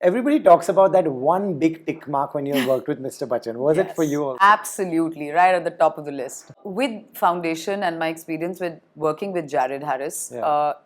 Everybody talks about that one big tick mark when you worked with Mr. Bachchan. Was it for you also? Absolutely, right at the top of the list. With Foundation and my experience with working with Jared Harris,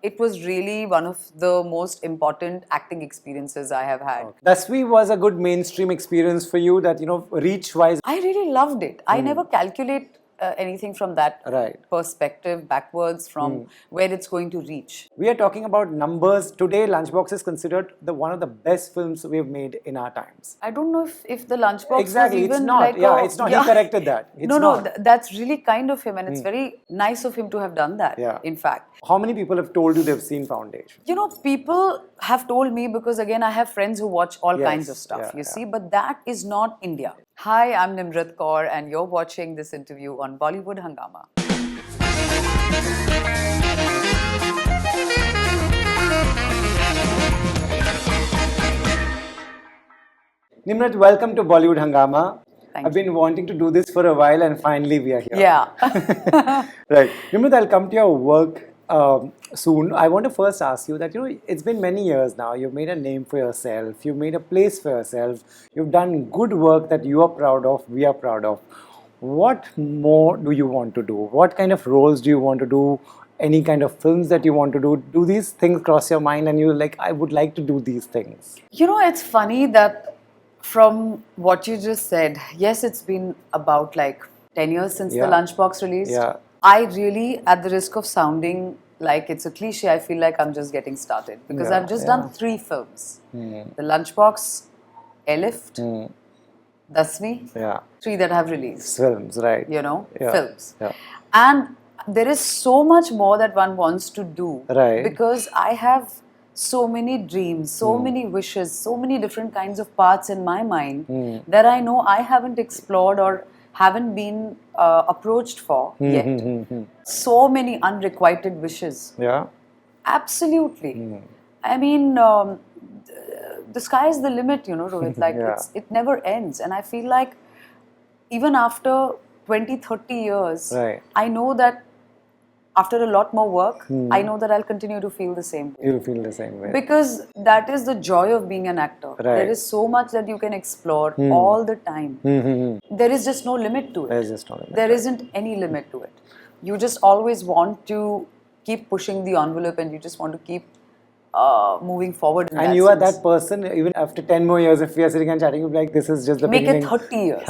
it was really one of the most important acting experiences I have had. Okay. Dasvi was a good mainstream experience for you that, reach-wise. I really loved it. I never calculate anything from that perspective backwards from where it's going to reach. We are talking about numbers. Today, Lunchbox is considered one of the best films we've made in our times. I don't know if the Lunchbox exactly, was even it's not. like it's not. He corrected that. It's no, that's really kind of him, and it's very nice of him to have done that, in fact. How many people have told you they've seen Foundation? People have told me because, again, I have friends who watch all kinds of stuff, you see, but that is not India. Hi, I'm Nimrat Kaur, and you're watching this interview on Bollywood Hungama. Nimrat, welcome to Bollywood Hungama. Thank I've been wanting to do this for a while, and finally we are here. Yeah. Right. Nimrat, I'll come to your work soon. I want to first ask you that, it's been many years now. You've made a name for yourself. You've made a place for yourself. You've done good work that you are proud of, we are proud of. What more do you want to do? What kind of roles do you want to do? Any kind of films that you want to do? Do these things cross your mind and you're like, I would like to do these things? It's funny that from what you just said, yes, it's been about like 10 years since the Lunchbox released. Yeah. I really, at the risk of sounding like it's a cliche, I feel like I'm just getting started because I've just done 3 films. The Lunchbox, Airlift, Dasvi, 3 that have released. Films, right. Films. Yeah. And there is so much more that one wants to do. Right. Because I have so many dreams, so many wishes, so many different kinds of paths in my mind that I know I haven't explored or haven't been approached for yet. So many unrequited wishes. Yeah. Absolutely. I mean, the sky is the limit, Rohit. Like, it never ends. And I feel like even after 20, 30 years, I know that after a lot more work, I know that I'll continue to feel the same way. You'll feel the same way. Because that is the joy of being an actor. Right. There is so much that you can explore all the time. There is just no limit to it. There's just no limit. There isn't any limit to it. You just always want to keep pushing the envelope and you just want to keep moving forward in and you are that person, even after 10 more years, if we are sitting and chatting, you'll be like, this is just the beginning. Make it 30 years.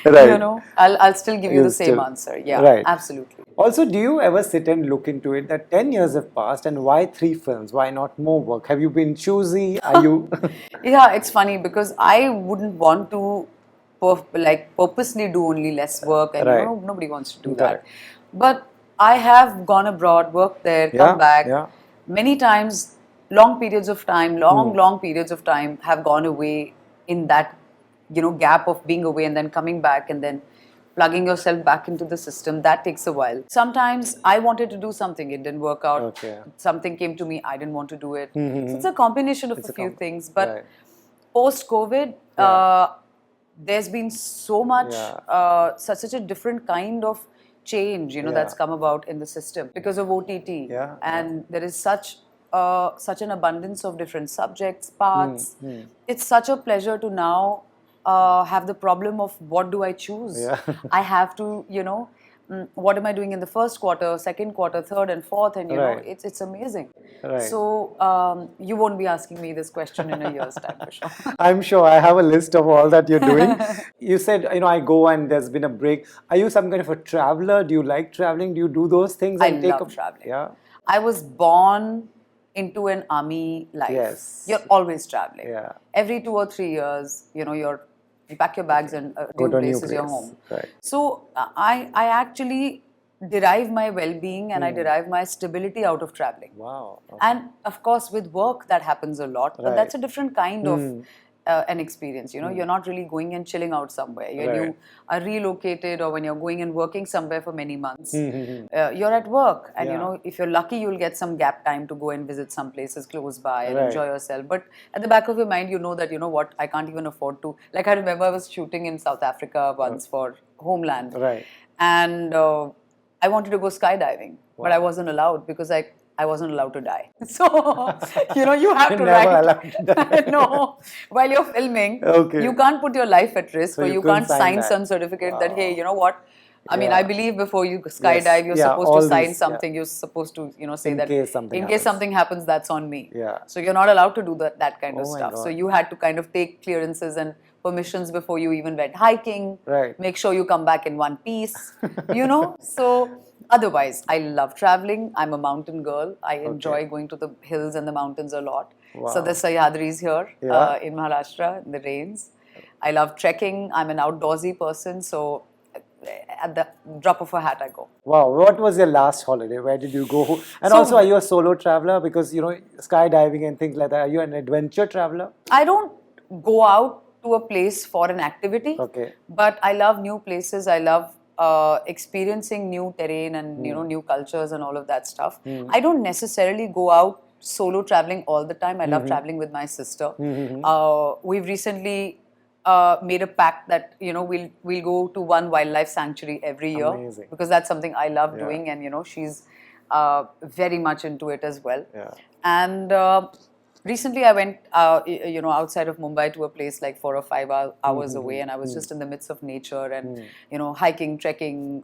Right. I'll still give you the same answer. Yeah, right. Absolutely. Also, do you ever sit and look into it that 10 years have passed and why 3 films? Why not more work? Have you been choosy? Are you... Yeah, it's funny because I wouldn't want to purposely do only less work and nobody wants to do that. But I have gone abroad, worked there, come back. Many times, long periods of time have gone away in that gap of being away and then coming back and then plugging yourself back into the system. That takes a while. Sometimes I wanted to do something, it didn't work out. Okay. Something came to me, I didn't want to do it. So it's a combination of a few things. But post-COVID, there's been so much, such a different kind of change, that's come about in the system because of OTT. And there is such an abundance of different subjects, paths. It's such a pleasure to now have the problem of what do I choose? I have to, what am I doing in the first quarter, second quarter, third and fourth, and it's amazing. So you won't be asking me this question in a year's time for sure. I'm sure I have a list of all that you're doing. You said, I go and there's been a break. Are you some kind of a traveler? Do you like traveling? Do you do those things? I love traveling. Yeah. I was born into an army life. Yes. You're always traveling. Yeah. Every 2 or 3 years, you pack your bags and new place is your home. Right. So I actually derive my well-being and I derive my stability out of traveling. Wow. Okay. And of course with work that happens a lot, but that's a different kind of an experience. You're not really going and chilling out somewhere. When you are relocated or when you're going and working somewhere for many months, you're at work and if you're lucky you'll get some gap time to go and visit some places close by and enjoy yourself. But at the back of your mind you know that what, I can't even afford to. Like I remember I was shooting in South Africa once for Homeland and I wanted to go skydiving, but I wasn't allowed because I wasn't allowed to die. So, you have to Never write. allowed to die. No, while you're filming, Okay. you can't put your life at risk, So or you you couldn't can't sign sign that. some certificate that, hey, Wow. you know what? I mean, Yeah. I believe before you skydive, you're Yeah, supposed to all sign these, something. You're supposed to, say In that case something in case happens. something happens, that's on me. Yeah. So you're not allowed to do that kind of Oh my stuff. So God. you had to kind of take clearances and permissions before you even went hiking. Right. Make sure you come back in one piece. So otherwise, I love traveling. I'm a mountain girl. I enjoy going to the hills and the mountains a lot. Wow. So the Sahyadris here Yeah. in Maharashtra, in the rains. I love trekking. I'm an outdoorsy person. So at the drop of a hat, I go. Wow, what was your last holiday? Where did you go? And So- also, are you a solo traveler? Because, skydiving and things like that. Are you an adventure traveler? I don't go out to a place for an activity. Okay. But I love new places. I love experiencing new terrain and new cultures and all of that stuff. I don't necessarily go out solo traveling all the time. I love traveling with my sister. We've recently made a pact that we'll go to one wildlife sanctuary every year. Amazing. Because that's something I love doing, and she's very much into it as well. Yeah. And recently I went outside of Mumbai to a place like 4 or 5 hours away, and I was just in the midst of nature and hiking, trekking,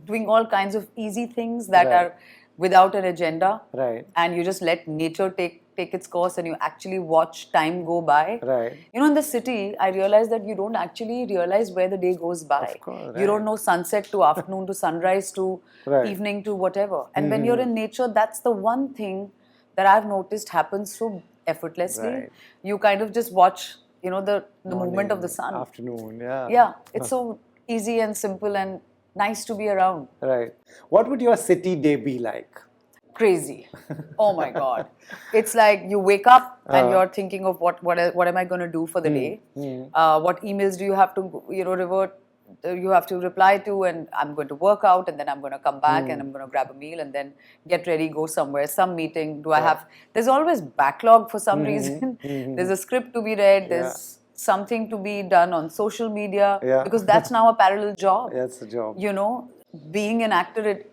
doing all kinds of easy things that Right. are without an agenda. Right. And you just let nature take its course, and you actually watch time go by. Right. In the city, I realized that you don't actually realize where the day goes by. Of course, You don't right. know sunset to afternoon to sunrise to Right. evening to whatever. And when you're in nature, that's the one thing that I've noticed happens so effortlessly. Right. You kind of just watch, the movement of the sun. Afternoon, yeah. Yeah, it's so easy and simple and nice to be around. Right. What would your city day be like? Crazy. Oh my God. It's like you wake up and you're thinking of what am I going to do for the day? What emails do you have to you have to reply to, and I'm going to work out, and then I'm going to come back and I'm going to grab a meal and then get ready, go somewhere, some meeting. There's always backlog for some reason. There's a script to be read. There's something to be done on social media, because that's now a parallel job. That's the job. Being an actor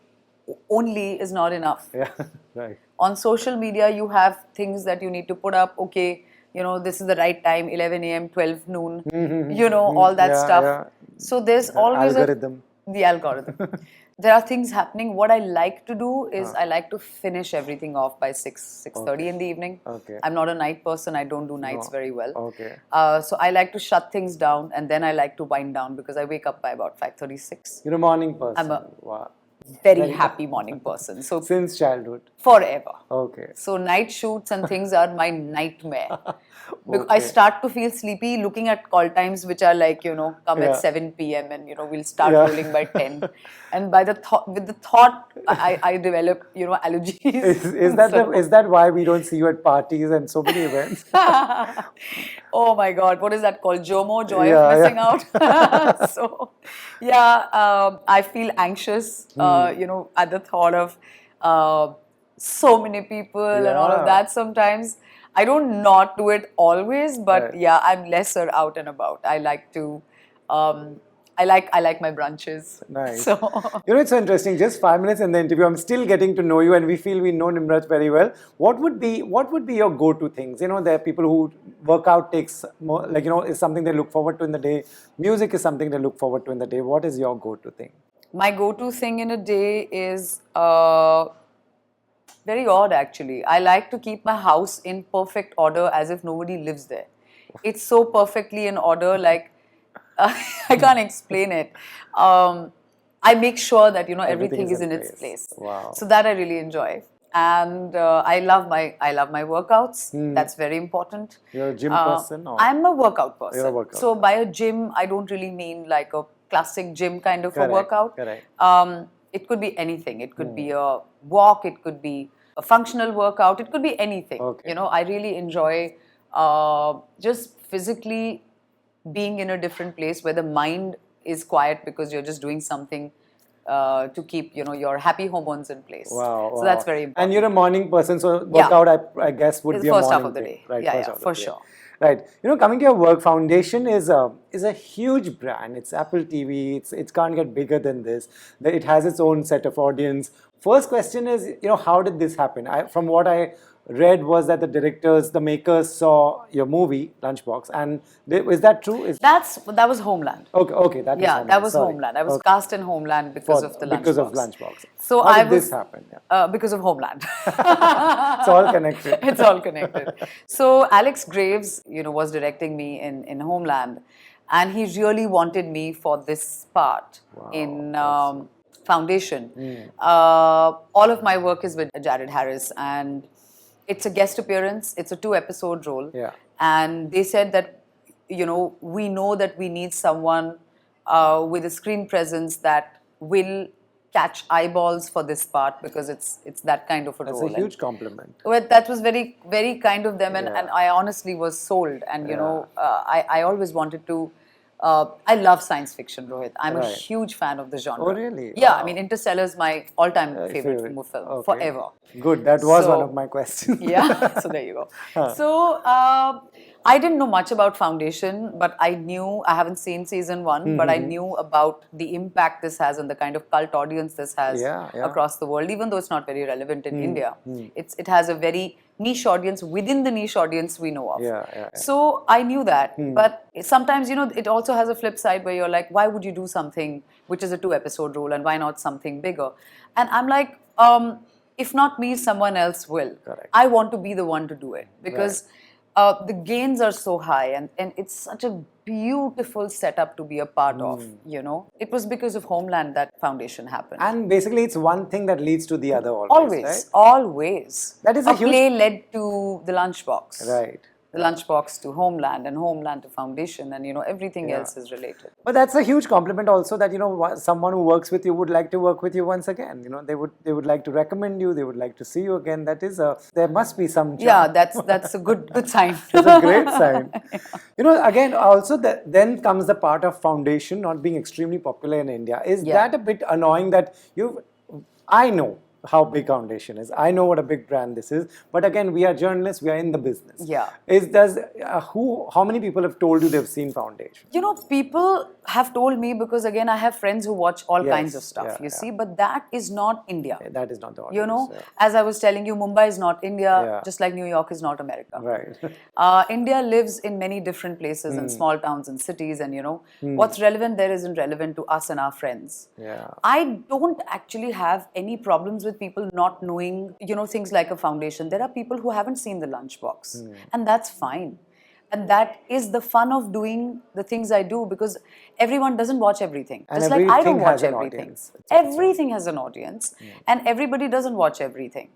only is not enough. Yeah, right. On social media, you have things that you need to put up. Okay, this is the right time, 11 a.m., 12 noon, all that stuff. Yeah. So there's always algorithm. The algorithm. There are things happening. What I like to do is I like to finish everything off by 6:30 in the evening. Okay. I'm not a night person. I don't do nights very well. Okay. So I like to shut things down, and then I like to wind down because I wake up by about 5:36. You're a morning person. I'm a wow. very happy morning person. So Since childhood. forever. Okay. So night shoots and things are my nightmare. Because I Okay. start to feel sleepy looking at call times which are like, come at 7 p.m. and, we'll start rolling by 10. And with the thought, I develop, allergies. Is that why we don't see you at parties and so many events? Oh my God, what is that called? JOMO, joy Yeah, of missing out. So, I feel anxious, at the thought of so many people and all of that sometimes. I don't not do it always, but I'm lesser out and about. I like to, I like my brunches. Nice. So, it's so interesting. Just 5 minutes in the interview, I'm still getting to know you, and we feel we know Nimrat very well. What would be your go-to things? There are people who workout takes more, is something they look forward to in the day. Music is something they look forward to in the day. What is your go-to thing? My go-to thing in a day is very odd, actually. I like to keep my house in perfect order as if nobody lives there. It's so perfectly in order, like I can't explain it. I make sure that everything is in its place. Wow. So that I really enjoy, and I love my workouts. That's very important. You're a gym person, or? I'm a workout person. You're a workout so by a gym, I don't really mean like a classic gym kind of a workout. Correct. It could be anything. It could be a walk. It could be a functional workout. It could be anything. Okay. I really enjoy just physically being in a different place where the mind is quiet because you're just doing something to keep, your happy hormones in place. Wow. So that's very important. And you're a morning person, so workout, I guess, would It's be the a first morning half of the thing. day. Right, Yeah, first yeah, half of for the day. sure. Right. Coming to your work, Foundation is a huge brand. It's Apple TV. It can't get bigger than this. It has its own set of audience. First question is, how did this happen? From what I read was that the makers saw your movie Lunchbox, and is that true? That was Homeland. Okay, that was Yeah, Homeland. that was Sorry. Homeland. I was Okay. cast in Homeland because of the Lunchbox. Because of Lunchbox. So How did this happen? Yeah. Because of Homeland. It's all connected. It's all connected. So Alex Graves, was directing me in Homeland, and he really wanted me for this part in Foundation. All of my work is with Jared Harris, and it's a guest appearance. It's a 2-episode role. Yeah. And they said that, we know that we need someone with a screen presence that will catch eyeballs for this part, because it's that kind of a role. That's a huge compliment. Well, that was very, very kind of them, and I honestly was sold. And I always wanted to. I love science fiction, Rohit. I'm a huge fan of the genre. Oh, really? Yeah, Wow. I mean, Interstellar is my all-time favorite film forever. Good. That was one of my questions. Yeah, so there you go. So I didn't know much about Foundation, but I haven't seen season 1, but I knew about the impact this has and the kind of cult audience this has across the world, even though it's not very relevant in India. It has a very niche audience within the niche audience we know of. So I knew that. But sometimes, it also has a flip side where you're like, why would you do something which is a 2-episode role, and why not something bigger? And I'm like, if not me, someone else will. Correct. I want to be the one to do it, because the gains are so high, and it's such a beautiful setup to be a part of, It was because of Homeland that Foundation happened. And basically, it's one thing that leads to the other always. Right? Always. That is a huge play led to the Lunchbox. Right. The Lunchbox to Homeland, and Homeland to Foundation, and everything else is related. But that's a huge compliment also, that someone who works with you would like to work with you once again. They would like to recommend you. They would like to see you again. That is there must be some charm. Yeah, that's a good sign. It's a great sign. Again, also then comes the part of Foundation not being extremely popular in India. Is that a bit annoying that I know how big Foundation is. I know what a big brand this is. But again, we are journalists. We are in the business. Yeah. How many people have told you they've seen Foundation? People have told me, because again, I have friends who watch all kinds of stuff, you see, but that is not India. That is not the audience. As I was telling you, Mumbai is not India, just like New York is not America. Right. India lives in many different places, in small towns and cities, and what's relevant there isn't relevant to us and our friends. Yeah. I don't actually have any problems with people not knowing, things like a Foundation. There are people who haven't seen the Lunchbox, and that's fine. And that is the fun of doing the things I do, because everyone doesn't watch everything. And just like I don't watch has an everything. audience. Everything has an audience, and everybody doesn't watch everything.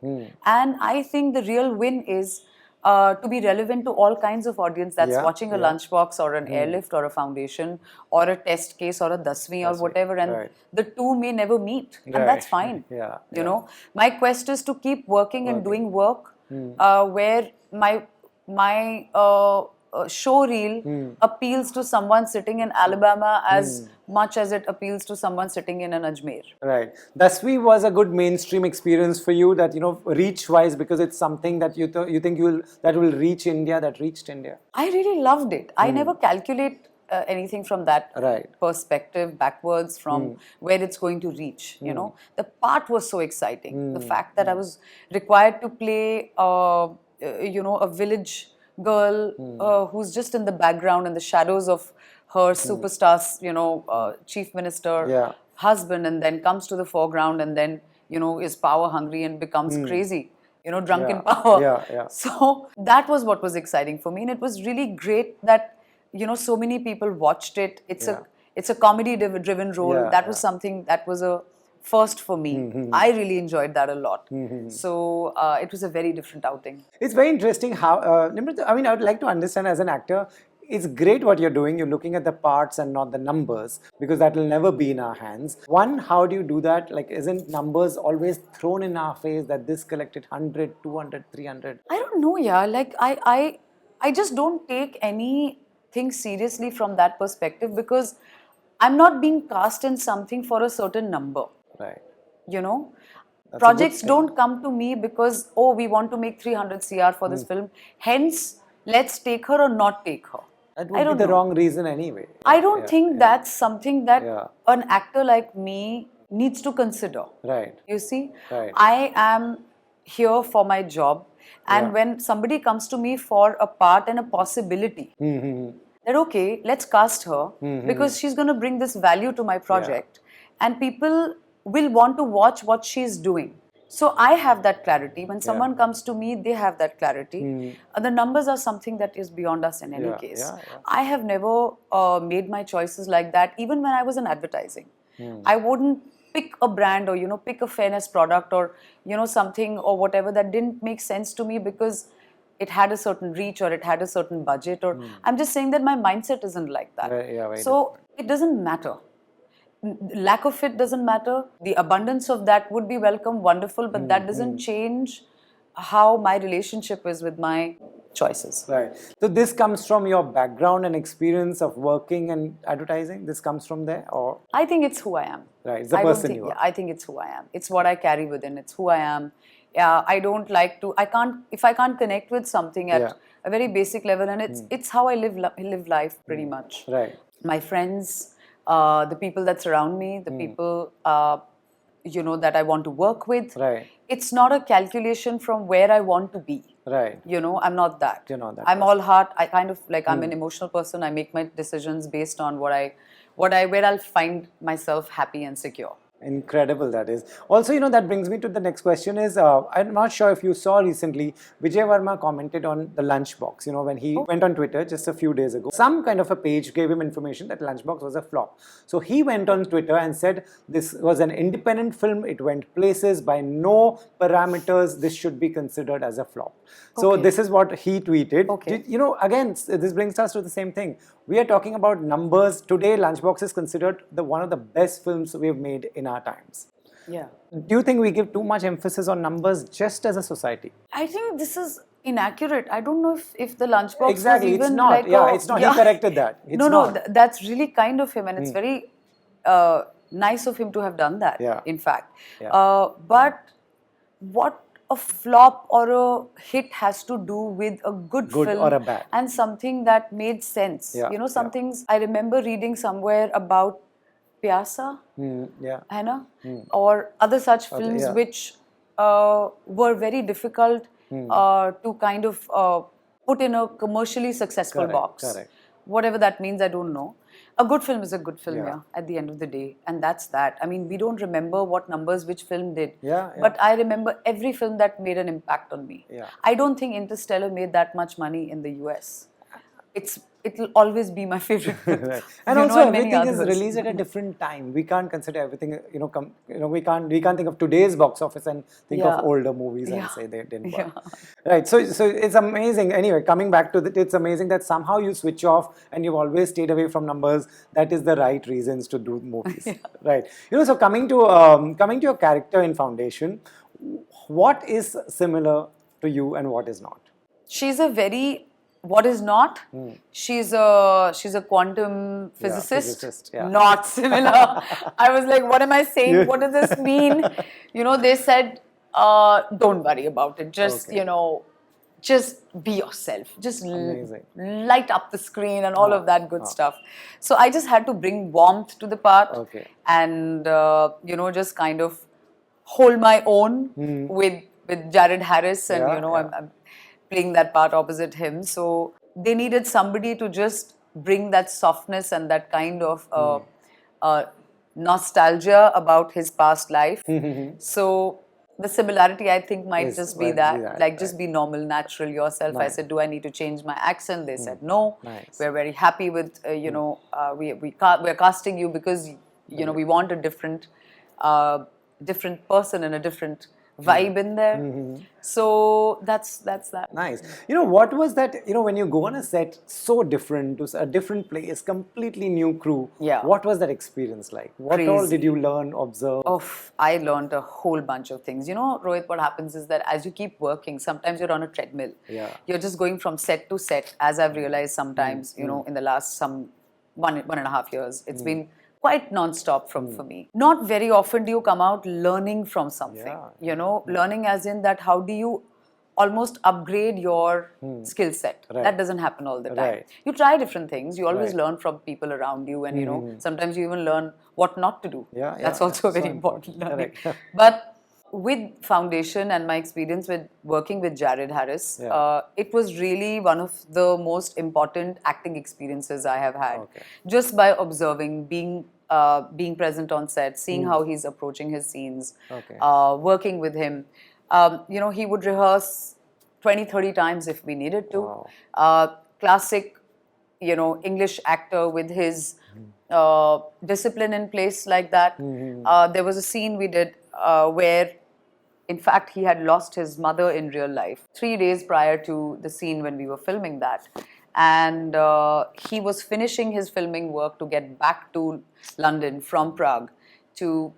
And I think the real win is to be relevant to all kinds of audience that's watching a Lunchbox or an airlift or a Foundation or a test case or a Dasmi or whatever, and the two may never meet, and that's fine. My quest is to keep working and doing work where my show reel appeals to someone sitting in Alabama as much as it appeals to someone sitting in an Ajmer. Right. Dasvi was a good mainstream experience for you, that reach-wise, because it's something that you think that will reach India, that reached India. I really loved it. I never calculate anything from that perspective backwards from where it's going to reach. The part was so exciting. The fact that I was required to play a village girl who's just in the background, in the shadows of her superstar's, chief minister husband, and then comes to the foreground, and then, is power hungry and becomes crazy, drunk in power. So that was what was exciting for me, and it was really great that, so many people watched it. It's a comedy driven role. That was something that was a first for me. I really enjoyed that a lot. So it was a very different outing. It's very interesting how, Nimrat, I would like to understand, as an actor, it's great what you're doing. You're looking at the parts and not the numbers, because that will never be in our hands. One, how do you do that? Like, isn't numbers always thrown in our face that this collected 100, 200, 300? I don't know, Like, I just don't take anything seriously from that perspective, because I'm not being cast in something for a certain number. Right. You know, That's a good projects thing. don't come to me because, oh, we want to make 300 CR for this film. Hence, let's take her or not take her. That I would be don't the know. wrong reason anyway. I don't think that's something that Yeah. an actor like me needs to consider. Right. You see, Right. I am here for my job, and Yeah. when somebody comes to me for a part and a possibility, that okay, let's cast her because she's going to bring this value to my project, and people will want to watch what she's doing. So I have that clarity. When someone comes to me, they have that clarity. The numbers are something that is beyond us in any case. Yeah. I have never made my choices like that. Even when I was in advertising, I wouldn't pick a brand or pick a fairness product or something or whatever that didn't make sense to me because it had a certain reach or it had a certain budget, or I'm just saying that my mindset isn't like that. Very So it doesn't matter. Lack of it doesn't matter. The abundance of that would be welcome, wonderful, but that doesn't change how my relationship is with my choices. Right. So this comes from your background and experience of working and advertising. This comes from there, or I think it's who I am. right? It's the I don't person think, you yeah, are. I think it's who I am. It's what I carry within. It's who I am. Yeah, I don't like to. I can't if I can't connect with something at a very basic level, and it's how I live life pretty much. Right. My friends, the people that surround me, the people that I want to work with. Right. It's not a calculation from where I want to be. Right. I'm not that. You're not that I'm person. all heart. I kind of like I'm an emotional person. I make my decisions based on where I'll find myself happy and secure. Incredible that is. Also, that brings me to the next question is, I'm not sure if you saw recently, Vijay Verma commented on the Lunchbox, when he went on Twitter just a few days ago. Some kind of a page gave him information that Lunchbox was a flop. So he went on Twitter and said, this was an independent film, it went places, by no parameters, this should be considered as a flop. So Okay. this is what he tweeted. Okay. Again, this brings us to the same thing. We are talking about numbers. Today, Lunchbox is considered one of the best films we've made in our times. Yeah. Do you think we give too much emphasis on numbers just as a society? I think this is inaccurate. I don't know if the Lunchbox Exactly, was even it's not. like It's not. He corrected that. It's no, not. that's really kind of him, and it's very nice of him to have done that. Yeah. In fact, Yeah. but what a flop or a hit has to do with a good Good film or a bad. and something that made sense. Yeah, Some things I remember reading somewhere about Pyasa, Yeah. है ना? Or other such films yeah. which were very difficult to kind of put in a commercially successful Correct, box. correct. Whatever that means, I don't know. A good film is a good film, Yeah. at the end of the day. And that's that. I mean, we don't remember what numbers which film did. Yeah. But I remember every film that made an impact on me. Yeah. I don't think Interstellar made that much money in the US. It'll always be my favorite film. Right. And also everything is released at a different time. We can't consider everything, we can't think of today's box office and think Yeah. of older movies and Yeah. say they didn't Yeah. work. Right. So it's amazing. Anyway, coming back to it, it's amazing that somehow you switch off and you've always stayed away from numbers. That is the right reasons to do movies. Right. So coming to your character in Foundation, what is similar to you and what is not? She's a very what is not? She's a quantum physicist. physicist, yeah. Not similar. I was like, what am I saying? What does this mean? They said, don't worry about it. Just just be yourself. Just light up the screen and all of that good stuff. So I just had to bring warmth to the part and just kind of hold my own with Jared Harris, and I'm playing that part opposite him. So they needed somebody to just bring that softness and that kind of nostalgia about his past life. So the similarity, I think, might just be that. Just be normal, natural yourself. I said, do I need to change my accent? They said, no. We're very happy with, we're casting you because, we want a different person and a different vibe in there. So that's that. Nice. What was that, when you go on a set so different to a different place, completely new crew, what was that experience like? What all did you learn, observe? I learned a whole bunch of things. Rohit, what happens is that as you keep working, sometimes you're on a treadmill. You're just going from set to set, as I've realized sometimes, in the last 1.5 years. It's been quite non-stop for me. Not very often do you come out learning from something, learning as in that how do you almost upgrade your skill set. Right. That doesn't happen all the time. Right. You try different things. You always Right. learn from people around you, and sometimes you even learn what not to do. Yeah, That's yeah, also that's very so important important. learning. Correct. But with Foundation and my experience with working with Jared Harris, it was really one of the most important acting experiences I have had. Okay. Just by observing, being present on set, seeing how he's approaching his scenes, Okay. working with him. He would rehearse 20, 30 times if we needed to. Wow. Classic, English actor with his discipline in place like that. There was a scene we did where, in fact, he had lost his mother in real life 3 days prior to the scene when we were filming that. And he was finishing his filming work to get back to London from Prague to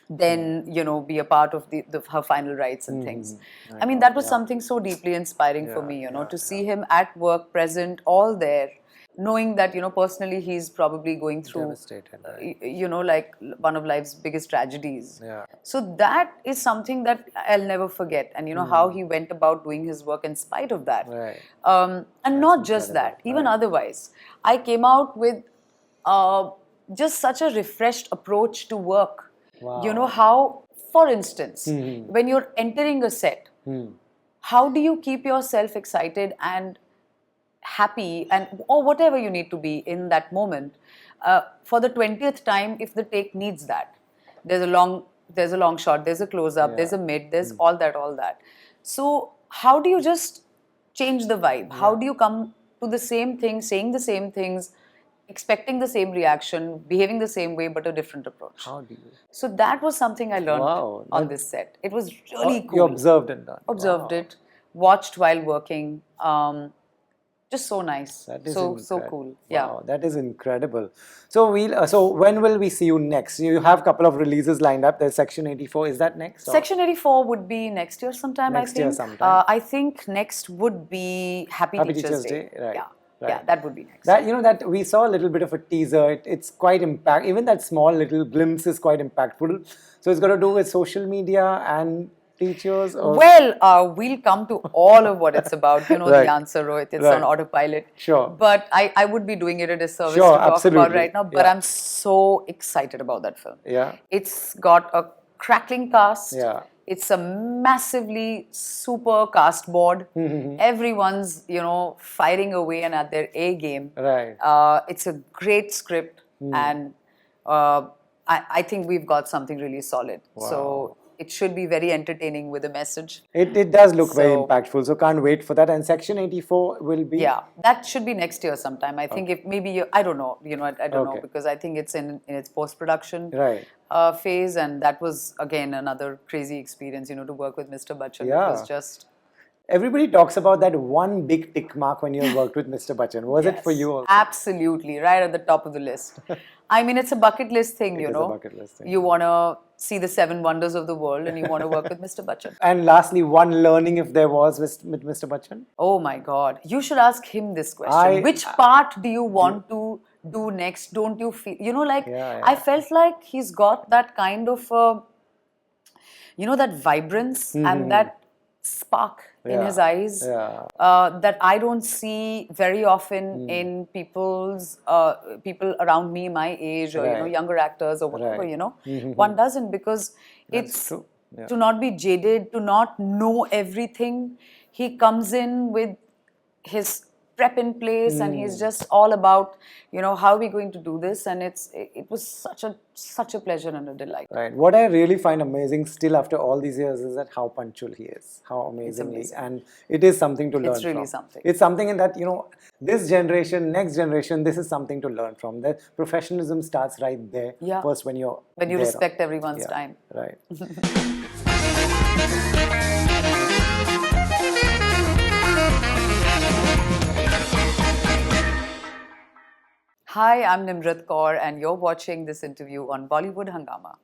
then, be a part of her final rites and things. I mean, that was something so deeply inspiring for me, to see him at work, present, all there, knowing that, personally he's probably going through, Devastated, right? like one of life's biggest tragedies. Yeah. So that is something that I'll never forget. And, how he went about doing his work in spite of that. Right. And not just that, even otherwise. I came out with just such a refreshed approach to work. Wow. How, for instance, when you're entering a set, how do you keep yourself excited and happy or whatever you need to be in that moment for the 20th time if the take needs that? There's a long shot, there's a close-up, there's a mid, there's all that. So how do you just change the vibe? How do you come to the same thing, saying the same things, expecting the same reaction, behaving the same way, but a different approach? How do you? So that was something I learned on this set. It was really cool. You observed and done. Observed it, watched while working. Just so nice. That is so cool. Yeah. Wow, that is incredible. So so when will we see you next? You have a couple of releases lined up. There's Section 84. Is that next? Or? Section 84 would be next year sometime, Next I think. year sometime. I think next would be Happy Teachers Day. Right. Yeah. Right. Yeah, that would be next. That that we saw a little bit of a teaser. It's quite impact. Even that small little glimpse is quite impactful. So it's got to do with social media and teachers. Or? Well, we'll come to all of what it's about. You know Right. the answer, Rohit. It's Right. on autopilot. Sure. But I would be doing it a disservice Sure, to talk absolutely. about right now. But Yeah. I'm so excited about that film. Yeah. It's got a crackling cast. Yeah. It's a massively super cast board. Everyone's, firing away and at their A game. Right. It's a great script, and I think we've got something really solid. So it should be very entertaining with a message. It does look very So- impactful. So can't wait for that. And Section 84 will be. Yeah, that should be next year sometime. I think if maybe I don't know. I don't know Okay. because I think it's in its post-production Right. phase, and that was again another crazy experience. To work with Mr. Bachchan. Yeah. It was just. Everybody talks about that one big tick mark when you worked with Mr. Bachchan. Was it for you also? Absolutely, right at the top of the list. I mean, it's a bucket list thing, It is a bucket list thing. You want to see the 7 wonders of the world and you want to work with Mr. Bachchan. And lastly, one learning if there was with Mr. Bachchan? Oh my God. You should ask him this question. Which part do you want to do next? Don't you feel, Yeah. I felt like he's got that kind of, that vibrance and that spark in his eyes that I don't see very often in people around me, my age, or Right. younger actors or whatever. Right. One doesn't because That's it's true. Yeah. to not be jaded, to not know everything. He comes in with his prep in place and he's just all about how are we going to do this, and it was such a pleasure and a delight. Right. What I really find amazing still after all these years is that how punctual he is, how amazingly, and it is something to learn It's really from. something. It's something in that, this generation, next generation, this is something to learn from. The professionalism starts right there. Yeah. First when you Respect everyone's time. Right. Hi, I'm Nimrat Kaur and you're watching this interview on Bollywood Hungama.